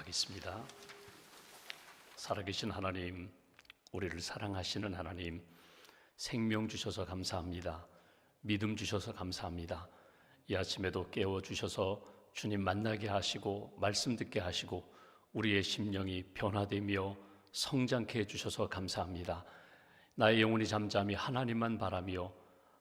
기도하겠습니다. 살아계신 하나님, 우리를 사랑하시는 하나님, 생명 주셔서 감사합니다. 믿음 주셔서 감사합니다. 이 아침에도 깨워주셔서 주님 만나게 하시고 말씀 듣게 하시고 우리의 심령이 변화되며 성장케 해주셔서 감사합니다. 나의 영혼이 잠잠히 하나님만 바라며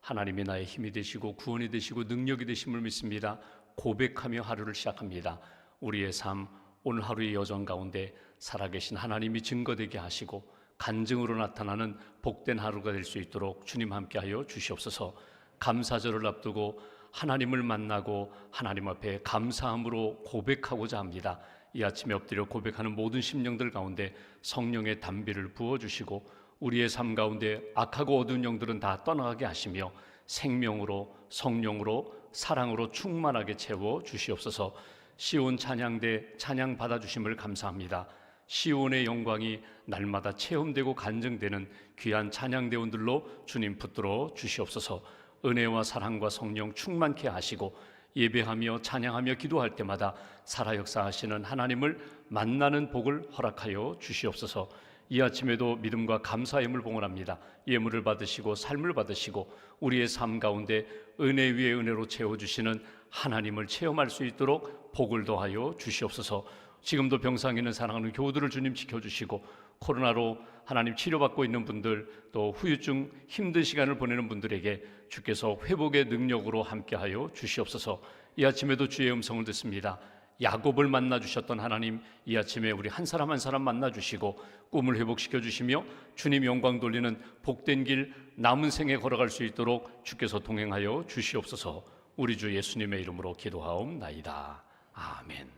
하나님이 나의 힘이 되시고 구원이 되시고 능력이 되심을 믿습니다. 고백하며 하루를 시작합니다. 우리의 삶, 오늘 하루의 여정 가운데 살아계신 하나님이 증거되게 하시고 간증으로 나타나는 복된 하루가 될 수 있도록 주님 함께하여 주시옵소서. 감사절을 앞두고 하나님을 만나고 하나님 앞에 감사함으로 고백하고자 합니다. 이 아침에 엎드려 고백하는 모든 심령들 가운데 성령의 담비를 부어주시고 우리의 삶 가운데 악하고 어두운 영들은 다 떠나가게 하시며 생명으로 성령으로 사랑으로 충만하게 채워 주시옵소서. 시온 찬양대 찬양 받아주심을 감사합니다. 시온의 영광이 날마다 체험되고 간증되는 귀한 찬양대원들로 주님 붙들어 주시옵소서. 은혜와 사랑과 성령 충만케 하시고 예배하며 찬양하며 기도할 때마다 살아 역사하시는 하나님을 만나는 복을 허락하여 주시옵소서. 이 아침에도 믿음과 감사의 예물 봉헌합니다. 예물을 받으시고 삶을 받으시고 우리의 삶 가운데 은혜 위에 은혜로 채워주시는 하나님을 체험할 수 있도록 복을 더하여 주시옵소서. 지금도 병상에 있는 사랑하는 교우들을 주님 지켜주시고 코로나로 하나님 치료받고 있는 분들, 또 후유증 힘든 시간을 보내는 분들에게 주께서 회복의 능력으로 함께하여 주시옵소서. 이 아침에도 주의 음성을 듣습니다. 야곱을 만나 주셨던 하나님, 이 아침에 우리 한 사람 한 사람 만나 주시고 꿈을 회복시켜 주시며 주님 영광 돌리는 복된 길 남은 생에 걸어갈 수 있도록 주께서 동행하여 주시옵소서. 우리 주 예수님의 이름으로 기도하옵나이다. 아멘.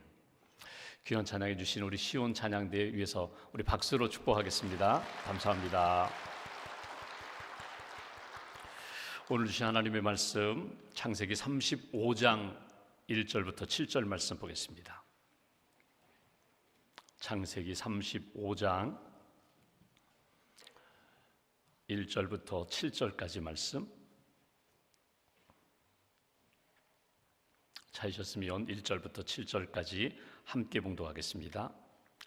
귀한 찬양해 주신 우리 시온 찬양대에 위해서 우리 박수로 축복하겠습니다. 감사합니다. 오늘 주신 하나님의 말씀 창세기 35장 1절부터 7절 말씀 보겠습니다. 창세기 35장 1절부터 7절까지 말씀, 찾으셨으면 1절부터 7절까지 함께 봉독하겠습니다.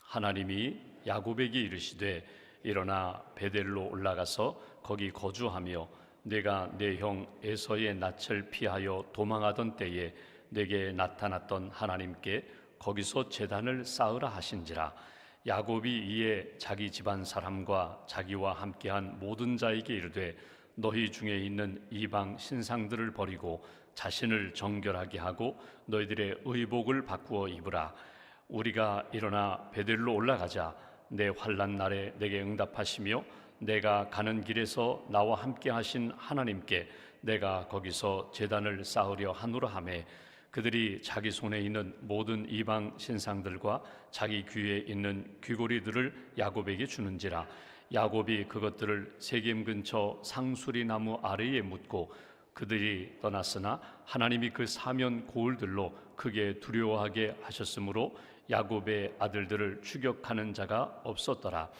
하나님이 야곱에게 이르시되 일어나 베델로 올라가서 거기 거주하며 내가 내 형 에서의 낯을 피하여 도망하던 때에 내게 나타났던 하나님께 거기서 제단을 쌓으라 하신지라. 야곱이 이에 자기 집안 사람과 자기와 함께한 모든 자에게 이르되 너희 중에 있는 이방 신상들을 버리고 자신을 정결하게 하고 너희들의 의복을 바꾸어 입으라. 우리가 일어나 베델로 올라가자. 내 환난 날에 내게 응답하시며 내가 가는 길에서 나와 함께 하신 하나님께 내가 거기서 제단을 쌓으려 하노라 하매 그들이 자기 손에 있는 모든 이방 신상들과 자기 귀에 있는 귀고리들을 야곱에게 주는지라. 야곱이 그것들을 세겜 근처 상수리 나무 아래에 묻고 그들이 떠났으나 하나님이 그 사면 고을들로 크게 두려워하게 하셨으므로 야곱의 아들들을 추격하는 자가 없었더라.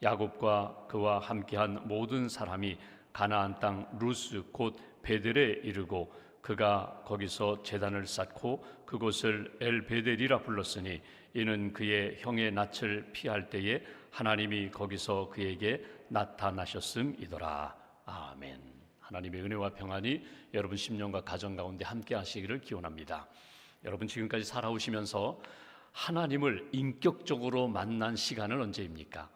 야곱과 그와 함께한 모든 사람이 가나안 땅 루스 곧 베델에 이르고 그가 거기서 제단을 쌓고 그곳을 엘베델이라 불렀으니 이는 그의 형의 낯을 피할 때에 하나님이 거기서 그에게 나타나셨음이더라. 아멘. 하나님의 은혜와 평안이 여러분 심령과 가정 가운데 함께 하시기를 기원합니다. 여러분 지금까지 살아오시면서 하나님을 인격적으로 만난 시간은 언제입니까?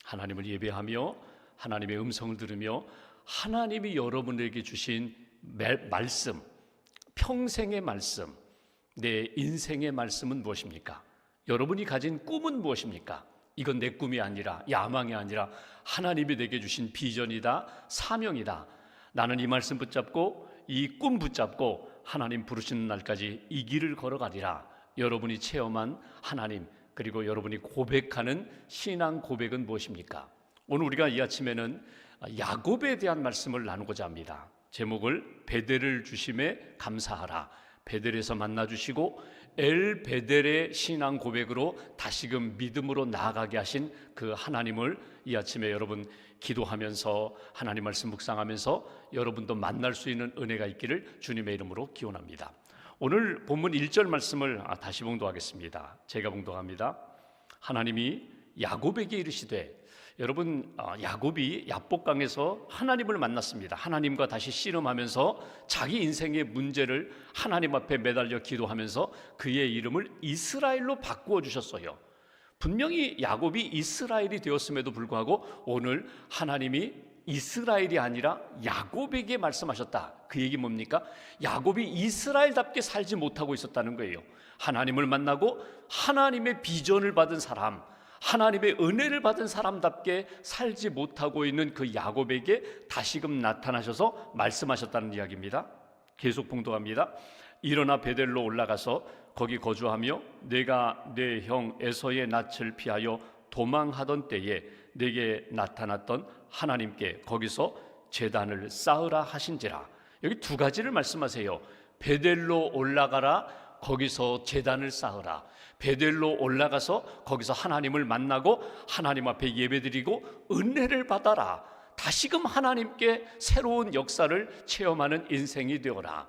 하나님을 예배하며 하나님의 음성을 들으며 하나님이 여러분에게 주신 말씀, 평생의 말씀, 내 인생의 말씀은 무엇입니까? 여러분이 가진 꿈은 무엇입니까? 이건 내 꿈이 아니라 야망이 아니라 하나님이 내게 주신 비전이다, 사명이다. 나는 이 말씀 붙잡고 이 꿈 붙잡고 하나님 부르시는 날까지 이 길을 걸어가리라. 여러분이 체험한 하나님, 그리고 여러분이 고백하는 신앙 고백은 무엇입니까? 오늘 우리가 이 아침에는 야곱에 대한 말씀을 나누고자 합니다. 제목을 베델을 주심에 감사하라. 베델에서 만나주시고 엘 베델의 신앙 고백으로 다시금 믿음으로 나아가게 하신 그 하나님을 이 아침에 여러분 기도하면서 하나님 말씀 묵상하면서 여러분도 만날 수 있는 은혜가 있기를 주님의 이름으로 기원합니다. 오늘 본문 1절 말씀을 다시 봉독하겠습니다. 제가 봉독합니다. 하나님이 야곱에게 이르시되, 여러분, 야곱이 야복강에서 하나님을 만났습니다. 하나님과 다시 씨름하면서 자기 인생의 문제를 하나님 앞에 매달려 기도하면서 그의 이름을 이스라엘로 바꾸어 주셨어요. 분명히 야곱이 이스라엘이 되었음에도 불구하고 오늘 하나님이 이스라엘이 아니라 야곱에게 말씀하셨다. 그 얘기 뭡니까? 야곱이 이스라엘답게 살지 못하고 있었다는 거예요. 하나님을 만나고 하나님의 비전을 받은 사람, 하나님의 은혜를 받은 사람답게 살지 못하고 있는 그 야곱에게 다시금 나타나셔서 말씀하셨다는 이야기입니다. 계속 봉독합니다. 일어나 베델로 올라가서 거기 거주하며 내가 내 형 에서의 낯을 피하여 도망하던 때에 내게 나타났던 하나님께 거기서 제단을 쌓으라 하신지라. 여기 두 가지를 말씀하세요. 베델로 올라가라, 거기서 제단을 쌓으라. 베델로 올라가서 거기서 하나님을 만나고 하나님 앞에 예배드리고 은혜를 받아라. 다시금 하나님께 새로운 역사를 체험하는 인생이 되어라.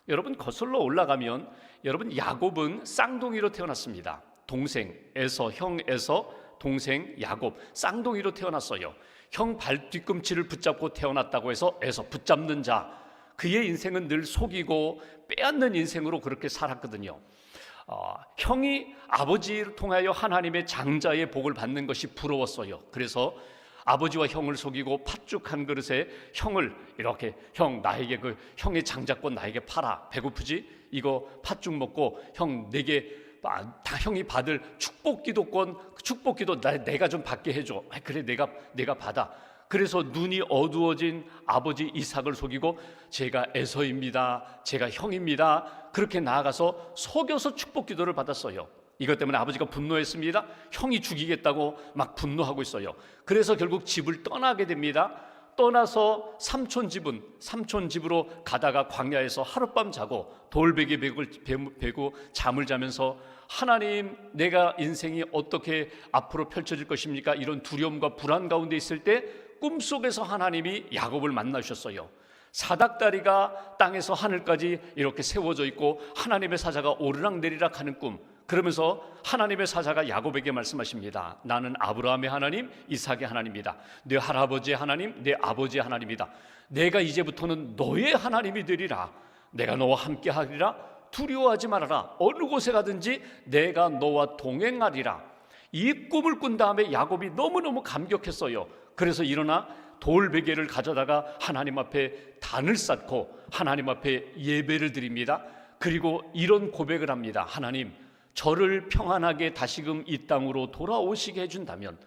여러분, 거슬러 올라가면 여러분, 야곱은 쌍둥이로 태어났습니다. 동생 에서, 형 에서, 동생 야곱, 쌍둥이로 태어났어요. 형 발 뒤꿈치를 붙잡고 태어났다고 해서 에서, 붙잡는 자, 그의 인생은 늘 속이고 빼앗는 인생으로 그렇게 살았거든요. 형이 아버지를 통하여 하나님의 장자의 복을 받는 것이 부러웠어요. 그래서 아버지와 형을 속이고 팥죽 한 그릇에 형을 이렇게, 형 나에게 그 형의 장자권 나에게 팔아. 배고프지? 이거 팥죽 먹고 형 내게 다 형이 받을 축복기도권, 축복기도 내가 좀 받게 해줘. 그래, 내가 받아. 그래서 눈이 어두워진 아버지 이삭을 속이고 제가 에서입니다, 제가 형입니다, 그렇게 나아가서 속여서 축복기도를 받았어요. 이것 때문에 아버지가 분노했습니다. 형이 죽이겠다고 막 분노하고 있어요. 그래서 결국 집을 떠나게 됩니다. 떠나서 삼촌 집으로 가다가 광야에서 하룻밤 자고 돌베개 베고 잠을 자면서 하나님, 내가 인생이 어떻게 앞으로 펼쳐질 것입니까? 이런 두려움과 불안 가운데 있을 때 꿈속에서 하나님이 야곱을 만나셨어요. 사닥다리가 땅에서 하늘까지 이렇게 세워져 있고 하나님의 사자가 오르락내리락 하는 꿈. 그러면서 하나님의 사자가 야곱에게 말씀하십니다. 나는 아브라함의 하나님, 이삭의 하나님이다. 내 할아버지의 하나님, 내 아버지의 하나님이다. 내가 이제부터는 너의 하나님이 되리라. 내가 너와 함께 하리라. 두려워하지 말아라. 어느 곳에 가든지 내가 너와 동행하리라. 이 꿈을 꾼 다음에 야곱이 너무너무 감격했어요. 그래서 일어나 돌베개를 가져다가 하나님 앞에 단을 쌓고 하나님 앞에 예배를 드립니다. 그리고 이런 고백을 합니다. 하나님, 저를 평안하게 다시금 이 땅으로 돌아오시게 해준다면,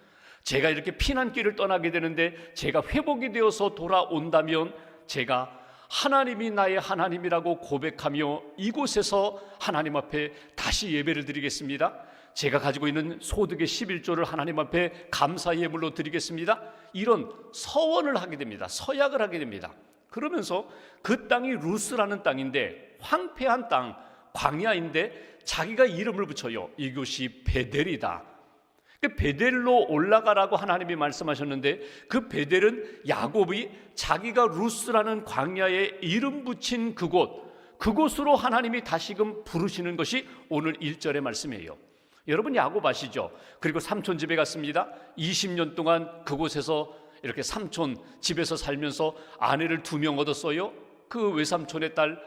제가 이렇게 피난길을 떠나게 되는데 제가 회복이 되어서 돌아온다면 제가 하나님이 나의 하나님이라고 고백하며 이곳에서 하나님 앞에 다시 예배를 드리겠습니다. 제가 가지고 있는 소득의 11조를 하나님 앞에 감사 예물로 드리겠습니다. 이런 서원을 하게 됩니다. 서약을 하게 됩니다. 그러면서 그 땅이 루스라는 땅인데, 황폐한 땅, 광야인데 자기가 이름을 붙여요. 이곳이 베델이다. 베델로 올라가라고 하나님이 말씀하셨는데, 그 베델은 야곱이 자기가 루스라는 광야에 이름 붙인 그곳으로 하나님이 다시금 부르시는 것이 오늘 1절의 말씀이에요. 여러분, 야곱 아시죠? 그리고 삼촌 집에 갔습니다. 20년 동안 그곳에서 이렇게 삼촌 집에서 살면서 아내를 2명 얻었어요. 그 외삼촌의 딸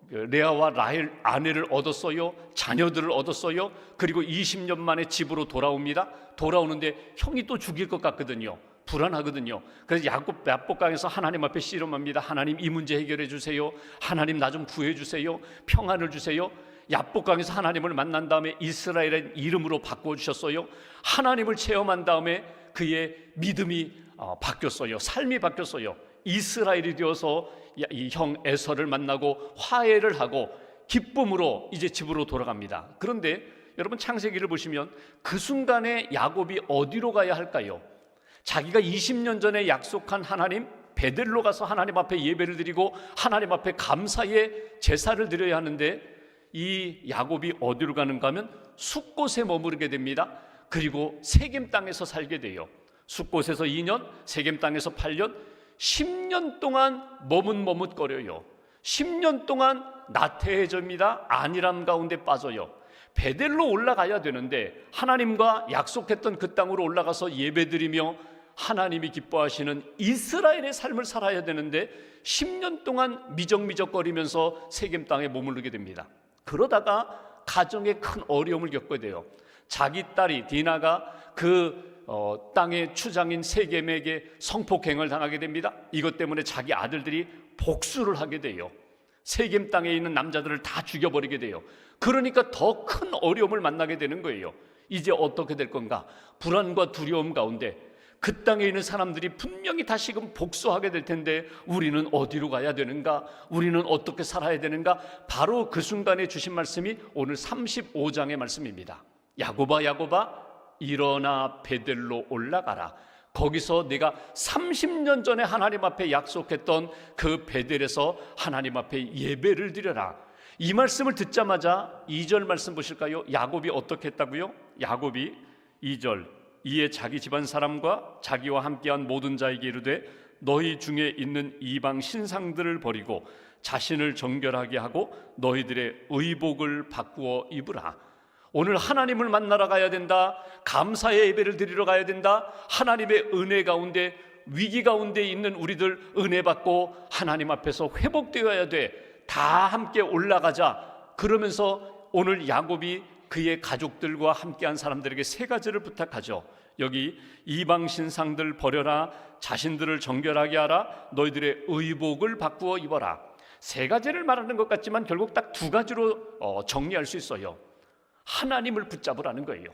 레아와 라헬 아내를 얻었어요. 자녀들을 얻었어요. 그리고 20년 만에 집으로 돌아옵니다. 돌아오는데 형이 또 죽일 것 같거든요. 불안하거든요. 그래서 야복강에서 하나님 앞에 씨름합니다. 하나님, 이 문제 해결해 주세요. 하나님, 나 좀 구해 주세요. 평안을 주세요. 야복강에서 하나님을 만난 다음에 이스라엘의 이름으로 바꿔주셨어요. 하나님을 체험한 다음에 그의 믿음이 바뀌었어요. 삶이 바뀌었어요. 이스라엘이 되어서 이 형 에서를 만나고 화해를 하고 기쁨으로 이제 집으로 돌아갑니다. 그런데 여러분, 창세기를 보시면 그 순간에 야곱이 어디로 가야 할까요? 자기가 20년 전에 약속한 하나님, 베델로 가서 하나님 앞에 예배를 드리고 하나님 앞에 감사의 제사를 드려야 하는데, 이 야곱이 어디로 가는가 하면 숫곳에 머무르게 됩니다. 그리고 세겜 땅에서 살게 돼요. 숫곳에서 2년, 세겜 땅에서 8년, 10년 동안 머뭇머뭇거려요. 10년 동안 나태해집니다. 안일함 가운데 빠져요. 베델로 올라가야 되는데 하나님과 약속했던 그 땅으로 올라가서 예배드리며 하나님이 기뻐하시는 이스라엘의 삶을 살아야 되는데 10년 동안 미적미적거리면서 세겜 땅에 머무르게 됩니다. 그러다가 가정에 큰 어려움을 겪게 돼요. 자기 딸이 디나가 그 땅의 추장인 세겜에게 성폭행을 당하게 됩니다. 이것 때문에 자기 아들들이 복수를 하게 돼요. 세겜 땅에 있는 남자들을 다 죽여버리게 돼요. 그러니까 더 큰 어려움을 만나게 되는 거예요. 이제 어떻게 될 건가? 불안과 두려움 가운데 그 땅에 있는 사람들이 분명히 다시금 복수하게 될 텐데 우리는 어디로 가야 되는가? 우리는 어떻게 살아야 되는가? 바로 그 순간에 주신 말씀이 오늘 35장의 말씀입니다. 야곱아 야곱아 일어나 베델로 올라가라. 거기서 내가 30년 전에 하나님 앞에 약속했던 그 베델에서 하나님 앞에 예배를 드려라. 이 말씀을 듣자마자 2절 말씀 보실까요? 야곱이 어떻게 했다고요? 야곱이 2절 이에 자기 집안 사람과 자기와 함께한 모든 자에게 이르되 너희 중에 있는 이방 신상들을 버리고 자신을 정결하게 하고 너희들의 의복을 바꾸어 입으라. 오늘 하나님을 만나러 가야 된다. 감사의 예배를 드리러 가야 된다. 하나님의 은혜 가운데 위기 가운데 있는 우리들 은혜 받고 하나님 앞에서 회복되어야 돼. 다 함께 올라가자. 그러면서 오늘 야곱이 그의 가족들과 함께한 사람들에게 세 가지를 부탁하죠. 여기 이방 신상들 버려라. 자신들을 정결하게 하라. 너희들의 의복을 바꾸어 입어라. 세 가지를 말하는 것 같지만 결국 딱 두 가지로 정리할 수 있어요. 하나님을 붙잡으라는 거예요.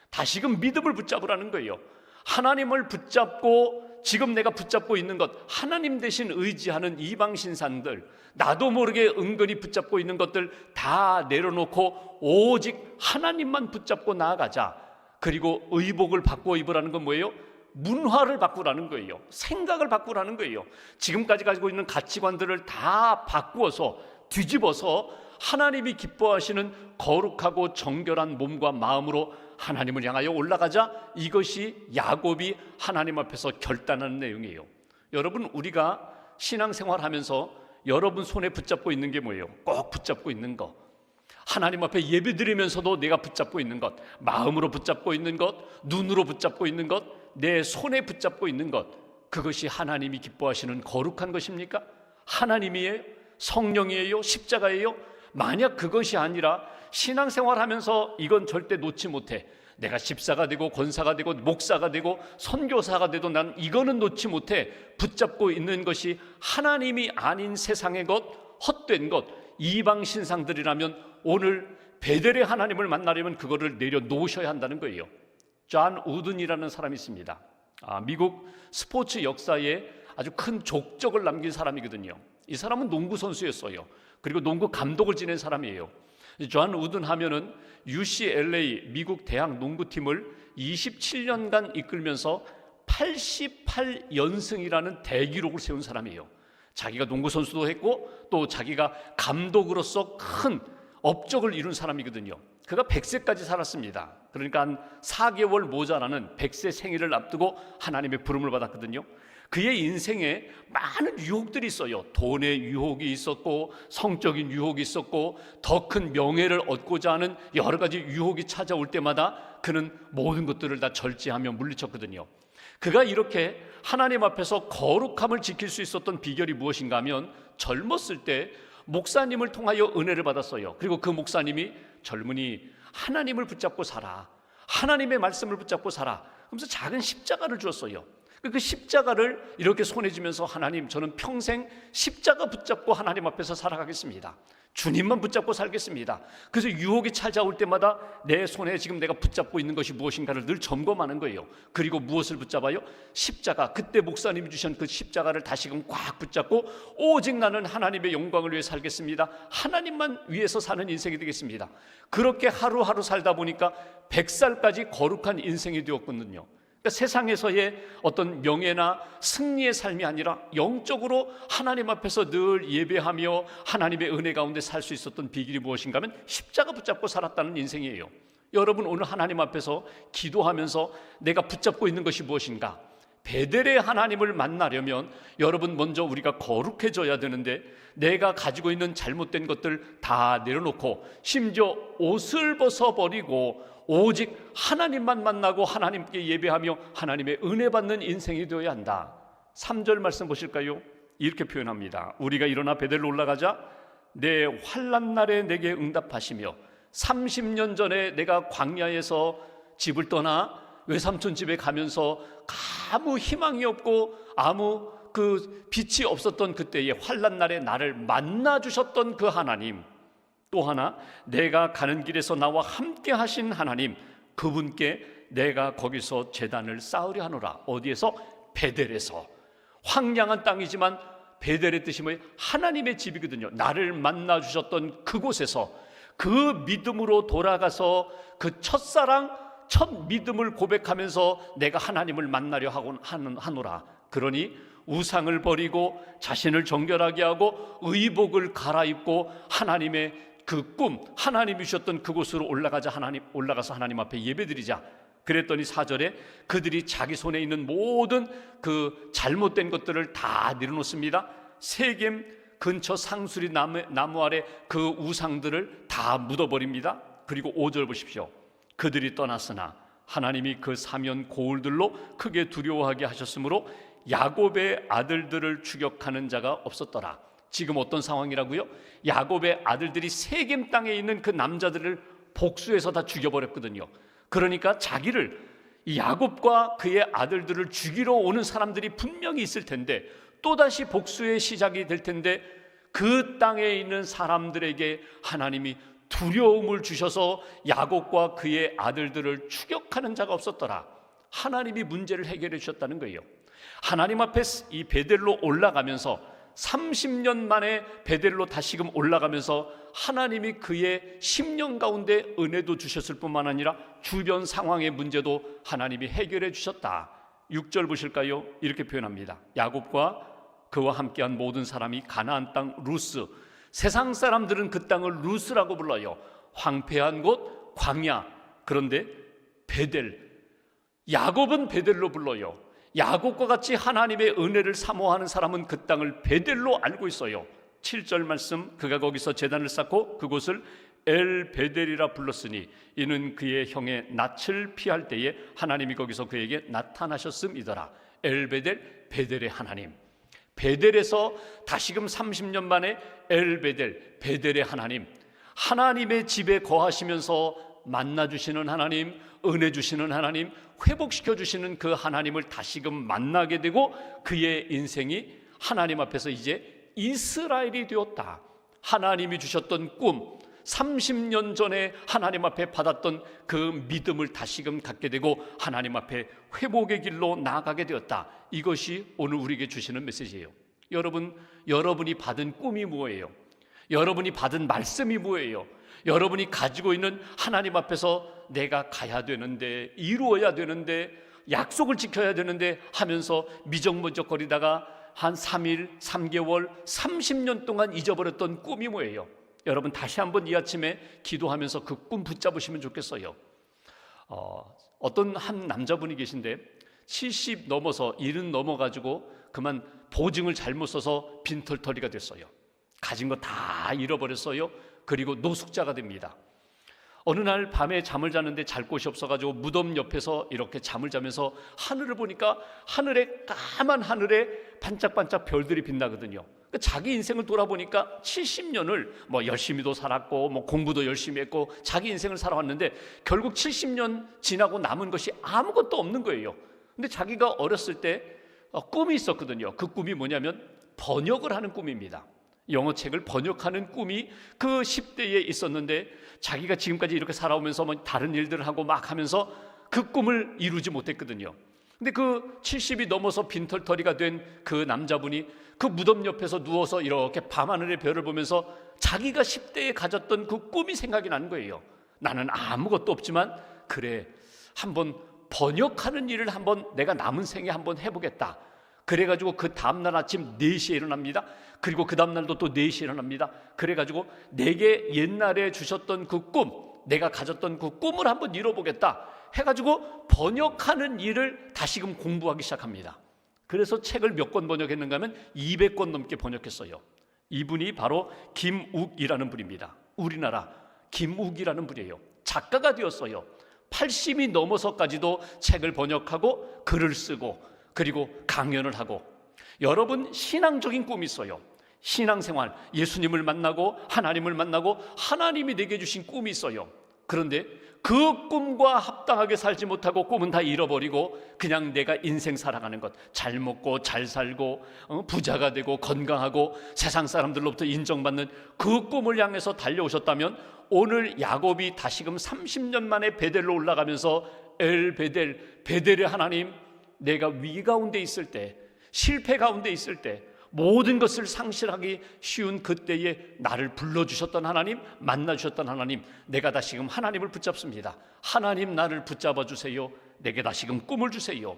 다시금 믿음을 붙잡으라는 거예요. 하나님을 붙잡고 지금 내가 붙잡고 있는 것, 하나님 대신 의지하는 이방 신상들, 나도 모르게 은근히 붙잡고 있는 것들 다 내려놓고 오직 하나님만 붙잡고 나아가자. 그리고 의복을 바꾸어 입으라는 건 뭐예요? 문화를 바꾸라는 거예요. 생각을 바꾸라는 거예요. 지금까지 가지고 있는 가치관들을 다 바꾸어서 뒤집어서 하나님이 기뻐하시는 거룩하고 정결한 몸과 마음으로 하나님을 향하여 올라가자. 이것이 야곱이 하나님 앞에서 결단하는 내용이에요. 여러분, 우리가 신앙생활하면서 여러분 손에 붙잡고 있는 게 뭐예요? 꼭 붙잡고 있는 거, 하나님 앞에 예배드리면서도 내가 붙잡고 있는 것, 마음으로 붙잡고 있는 것, 눈으로 붙잡고 있는 것, 내 손에 붙잡고 있는 것, 그것이 하나님이 기뻐하시는 거룩한 것입니까? 하나님이에요? 성령이에요? 십자가예요? 만약 그것이 아니라 신앙생활하면서 이건 절대 놓지 못해. 내가 집사가 되고 권사가 되고 목사가 되고 선교사가 돼도 난 이거는 놓지 못해. 붙잡고 있는 것이 하나님이 아닌 세상의 것, 헛된 것, 이방 신상들이라면 오늘 베델의 하나님을 만나려면 그거를 내려놓으셔야 한다는 거예요. 존 우든이라는 사람이 있습니다. 미국 스포츠 역사에 아주 큰 족적을 남긴 사람이거든요. 이 사람은 농구 선수였어요. 그리고 농구 감독을 지낸 사람이에요. 존 우든 하면은 UCLA 미국 대학 농구팀을 27년간 이끌면서 88연승이라는 대기록을 세운 사람이에요. 자기가 농구 선수도 했고 또 자기가 감독으로서 큰 업적을 이룬 사람이거든요. 그가 100세까지 살았습니다. 그러니까 한 4개월 모자라는 100세 생일을 앞두고 하나님의 부름을 받았거든요. 그의 인생에 많은 유혹들이 있어요. 돈의 유혹이 있었고 성적인 유혹이 있었고 더 큰 명예를 얻고자 하는 여러 가지 유혹이 찾아올 때마다 그는 모든 것들을 다 절제하며 물리쳤거든요. 그가 이렇게 하나님 앞에서 거룩함을 지킬 수 있었던 비결이 무엇인가 하면 젊었을 때 목사님을 통하여 은혜를 받았어요. 그리고 그 목사님이 젊은이 하나님을 붙잡고 살아, 하나님의 말씀을 붙잡고 살아, 그러면서 작은 십자가를 주었어요. 그 십자가를 이렇게 손에 쥐면서 하나님, 저는 평생 십자가 붙잡고 하나님 앞에서 살아가겠습니다. 주님만 붙잡고 살겠습니다. 그래서 유혹이 찾아올 때마다 내 손에 지금 내가 붙잡고 있는 것이 무엇인가를 늘 점검하는 거예요. 그리고 무엇을 붙잡아요? 십자가. 그때 목사님이 주신 그 십자가를 다시금 꽉 붙잡고 오직 나는 하나님의 영광을 위해 살겠습니다. 하나님만 위해서 사는 인생이 되겠습니다. 그렇게 하루하루 살다 보니까 100살까지 거룩한 인생이 되었거든요. 그러니까 세상에서의 어떤 명예나 승리의 삶이 아니라 영적으로 하나님 앞에서 늘 예배하며 하나님의 은혜 가운데 살 수 있었던 비결이 무엇인가 하면 십자가 붙잡고 살았다는 인생이에요. 여러분, 오늘 하나님 앞에서 기도하면서 내가 붙잡고 있는 것이 무엇인가? 베델의 하나님을 만나려면 여러분 먼저 우리가 거룩해져야 되는데, 내가 가지고 있는 잘못된 것들 다 내려놓고 심지어 옷을 벗어버리고 오직 하나님만 만나고 하나님께 예배하며 하나님의 은혜 받는 인생이 되어야 한다. 3절 말씀 보실까요? 이렇게 표현합니다. 우리가 일어나 베델로 올라가자 내 환난 날에 내게 응답하시며, 30년 전에 내가 광야에서 집을 떠나 외삼촌 집에 가면서 아무 희망이 없고 아무 그 빛이 없었던 그때의 환난 날에 나를 만나 주셨던 그 하나님, 또 하나 내가 가는 길에서 나와 함께 하신 하나님, 그분께 내가 거기서 제단을 쌓으려 하노라. 어디에서? 베델에서. 황량한 땅이지만 베델의 뜻이 뭐예요? 하나님의 집이거든요. 나를 만나 주셨던 그곳에서 그 믿음으로 돌아가서 그 첫사랑, 첫 믿음을 고백하면서 내가 하나님을 만나려 하노라. 그러니 우상을 버리고 자신을 정결하게 하고 의복을 갈아입고 하나님의 그 꿈, 하나님이 주셨던 그곳으로 올라가서 하나님 앞에 예배드리자. 그랬더니 4절에 그들이 자기 손에 있는 모든 그 잘못된 것들을 다 내려놓습니다. 세겜 근처 상수리 나무 아래 그 우상들을 다 묻어버립니다. 그리고 5절 보십시오. 그들이 떠났으나 하나님이 그 사면 고울들로 크게 두려워하게 하셨으므로 야곱의 아들들을 추격하는 자가 없었더라. 지금 어떤 상황이라고요? 야곱의 아들들이 세겜 땅에 있는 그 남자들을 복수해서 다 죽여버렸거든요. 그러니까 자기를, 이 야곱과 그의 아들들을 죽이러 오는 사람들이 분명히 있을 텐데, 또다시 복수의 시작이 될 텐데, 그 땅에 있는 사람들에게 하나님이 두려움을 주셔서 야곱과 그의 아들들을 추격하는 자가 없었더라. 하나님이 문제를 해결해 주셨다는 거예요. 하나님 앞에 이 베델로 올라가면서 30년 만에 베델로 다시금 올라가면서 하나님이 그의 10년 가운데 은혜도 주셨을 뿐만 아니라 주변 상황의 문제도 하나님이 해결해 주셨다. 6절 보실까요? 이렇게 표현합니다. 야곱과 그와 함께한 모든 사람이 가나안 땅 루스, 세상 사람들은 그 땅을 루스라고 불러요. 황폐한 곳, 광야. 그런데 베델, 야곱은 베델로 불러요. 야곱과 같이 하나님의 은혜를 사모하는 사람은 그 땅을 베델로 알고 있어요. 7절 말씀, 그가 거기서 제단을 쌓고 그곳을 엘 베델이라 불렀으니 이는 그의 형의 낯을 피할 때에 하나님이 거기서 그에게 나타나셨음이더라. 엘 베델, 베델의 하나님. 베델에서 다시금 30년 만에 엘 베델, 베델의 하나님, 하나님의 집에 거하시면서 만나주시는 하나님, 은혜 주시는 하나님, 회복시켜 주시는 그 하나님을 다시금 만나게 되고 그의 인생이 하나님 앞에서 이제 이스라엘이 되었다. 하나님이 주셨던 꿈, 30년 전에 하나님 앞에 받았던 그 믿음을 다시금 갖게 되고 하나님 앞에 회복의 길로 나아가게 되었다. 이것이 오늘 우리에게 주시는 메시지예요. 여러분이 받은 꿈이 뭐예요? 여러분이 받은 말씀이 뭐예요? 여러분이 가지고 있는 하나님 앞에서 내가 가야 되는데, 이루어야 되는데, 약속을 지켜야 되는데 하면서 미적미적거리다가 한 3일, 3개월, 30년 동안 잊어버렸던 꿈이 뭐예요? 여러분 다시 한번 이 아침에 기도하면서 그 꿈 붙잡으시면 좋겠어요. 어떤 한 남자분이 계신데 70 넘어서 70 넘어가지고 그만 보증을 잘못 써서 빈털터리가 됐어요. 가진 거 다 잃어버렸어요. 그리고 노숙자가 됩니다. 어느 날 밤에 잠을 자는데 잘 곳이 없어가지고 무덤 옆에서 이렇게 잠을 자면서 하늘을 보니까 까만 하늘에 반짝반짝 별들이 빛나거든요. 자기 인생을 돌아보니까 70년을 열심히도 살았고 공부도 열심히 했고 자기 인생을 살아왔는데 결국 70년 지나고 남은 것이 아무것도 없는 거예요. 근데 자기가 어렸을 때 꿈이 있었거든요. 그 꿈이 뭐냐면 번역을 하는 꿈입니다. 영어책을 번역하는 꿈이 그 10대에 있었는데 자기가 지금까지 이렇게 살아오면서 다른 일들을 하고 막 하면서 그 꿈을 이루지 못했거든요. 근데 그 70이 넘어서 빈털터리가 된 그 남자분이 그 무덤 옆에서 누워서 이렇게 밤하늘의 별을 보면서 자기가 10대에 가졌던 그 꿈이 생각이 나는 거예요. 나는 아무것도 없지만 그래, 한번 번역하는 일을 한번 내가 남은 생에 한번 해보겠다. 그래가지고 그 다음날 아침 4시에 일어납니다. 그리고 그 다음날도 또 4시에 일어납니다. 그래가지고 내게 옛날에 주셨던 그 꿈, 내가 가졌던 그 꿈을 한번 이뤄보겠다 해가지고 번역하는 일을 다시금 공부하기 시작합니다. 그래서 책을 몇 권 번역했는가 하면 200권 넘게 번역했어요. 이분이 바로 김욱이라는 분입니다. 우리나라 김욱이라는 분이에요. 작가가 되었어요. 80이 넘어서까지도 책을 번역하고 글을 쓰고 그리고 강연을 하고. 여러분, 신앙적인 꿈이 있어요. 신앙생활, 예수님을 만나고 하나님을 만나고 하나님이 내게 주신 꿈이 있어요. 그런데 그 꿈과 합당하게 살지 못하고 꿈은 다 잃어버리고 그냥 내가 인생 살아가는 것, 잘 먹고 잘 살고 부자가 되고 건강하고 세상 사람들로부터 인정받는 그 꿈을 향해서 달려오셨다면 오늘 야곱이 다시금 30년 만에 베델로 올라가면서 엘베델, 베델의 하나님, 내가 위기 가운데 있을 때, 실패 가운데 있을 때, 모든 것을 상실하기 쉬운 그때에 나를 불러주셨던 하나님, 만나주셨던 하나님, 내가 다시금 하나님을 붙잡습니다. 하나님, 나를 붙잡아 주세요. 내게 다시금 꿈을 주세요.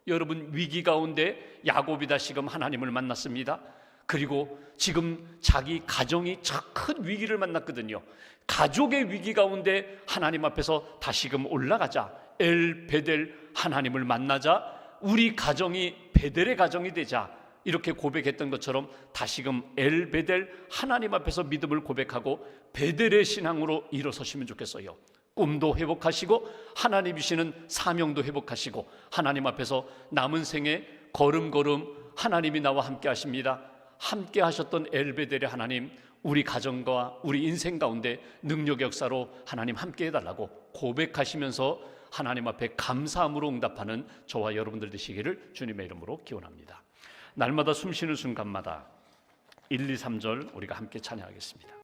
여러분, 위기 가운데 야곱이 다시금 하나님을 만났습니다. 그리고 지금 자기 가정이 큰 위기를 만났거든요. 가족의 위기 가운데 하나님 앞에서 다시금 올라가자, 엘베델, 하나님을 만나자, 우리 가정이 베델의 가정이 되자, 이렇게 고백했던 것처럼 다시금 엘베델, 하나님 앞에서 믿음을 고백하고 베델의 신앙으로 일어서시면 좋겠어요. 꿈도 회복하시고 하나님 주시는 사명도 회복하시고 하나님 앞에서 남은 생에 걸음걸음 하나님이 나와 함께 하십니다. 함께 하셨던 엘베델의 하나님, 우리 가정과 우리 인생 가운데 능력 역사로 하나님 함께 해달라고 고백하시면서 하나님 앞에 감사함으로 응답하는 저와 여러분들 되시기를 주님의 이름으로 기원합니다. 날마다 숨쉬는 순간마다 1, 2, 3절 우리가 함께 찬양하겠습니다.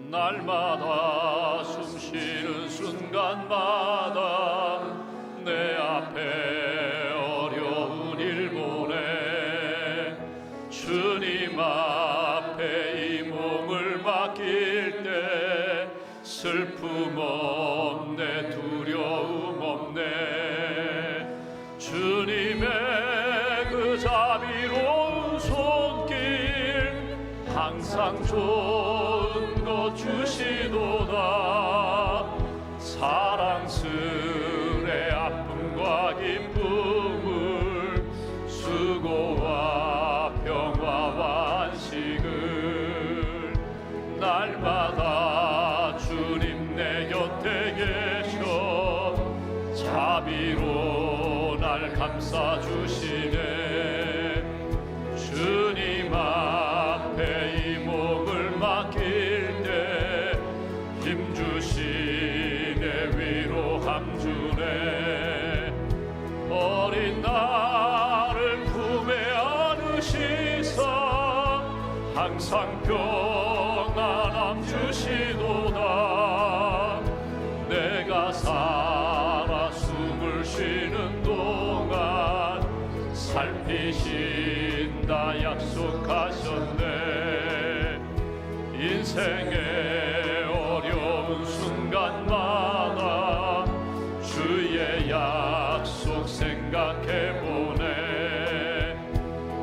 날마다 숨쉬는 순간마다 내 앞에 어려운 일 보내 주님 앞에 이 몸을 맡길 때 슬픔 없네, 두려움 없네. 주님의 그 자비로운 손길 항상 좋은 것 주시도다. 사랑스레 아픔과 기쁨을, 수고와 평화와 안식을 날마다 주님 내 곁에 계셔 자비로 날 감싸주시네. 주님 앞에 이 몸을 맡길 때 힘주시네, 위로함 주네. 어린 나를 품에 안으시사 항상 평안함 주시도다. 내가 살아 숨을 쉬는 동안 살피신다 약속하셨네. 인생의 어려운 순간마다 주의 약속 생각해보네.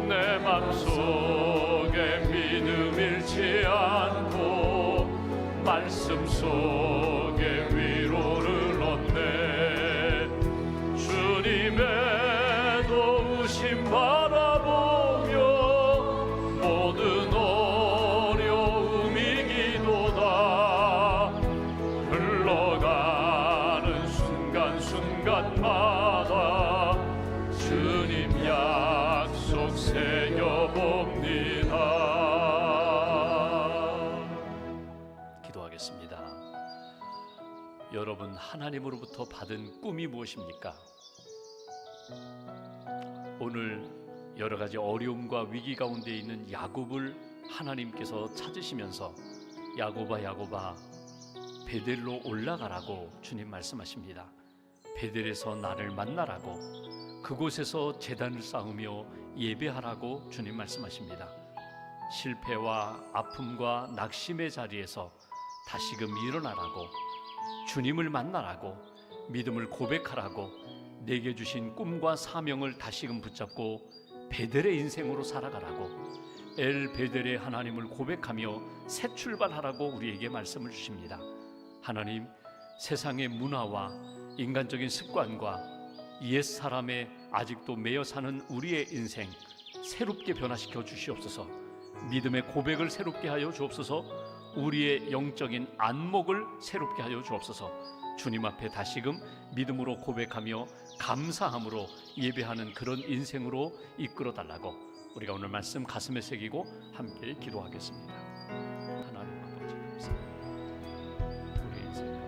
내 맘속에 믿음 잃지 않고 말씀 속에 위로를 얻네. 주님의 도우심 바라보며 모든 어려움 이기도다. 흘러가는 순간순간마다 주님 약속 새겨봅니다. 기도하겠습니다. 여러분, 하나님으로부터 받은 꿈이 무엇입니까? 오늘 여러 가지 어려움과 위기 가운데 있는 야곱을 하나님께서 찾으시면서 야곱아 야곱아 베델로 올라가라고 주님 말씀하십니다. 베델에서 나를 만나라고, 그곳에서 제단을 쌓으며 예배하라고 주님 말씀하십니다. 실패와 아픔과 낙심의 자리에서 다시금 일어나라고, 주님을 만나라고, 믿음을 고백하라고, 내게 주신 꿈과 사명을 다시금 붙잡고 베델의 인생으로 살아가라고, 엘 베델의 하나님을 고백하며 새 출발하라고 우리에게 말씀을 주십니다. 하나님, 세상의 문화와 인간적인 습관과 옛사람에 아직도 매여 사는 우리의 인생 새롭게 변화시켜 주시옵소서. 믿음의 고백을 새롭게 하여 주옵소서. 우리의 영적인 안목을 새롭게 하여 주옵소서. 주님 앞에 다시금 믿음으로 고백하며 감사함으로 예배하는 그런 인생으로 이끌어 달라고 우리가 오늘 말씀 가슴에 새기고 함께 기도하겠습니다. 하나님 아버지, 감사합니다. 우리의 인생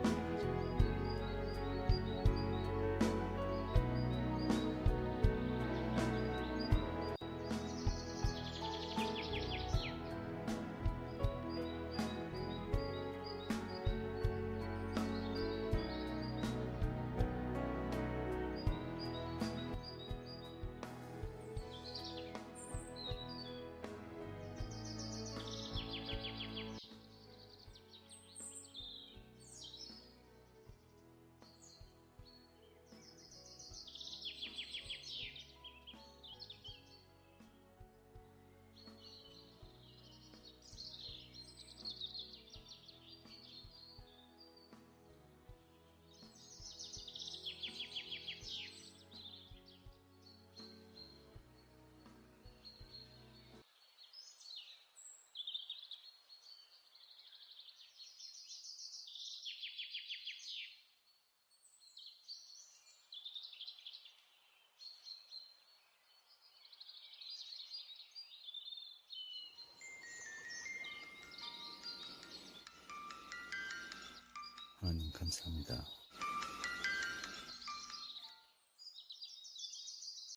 하나님 감사합니다.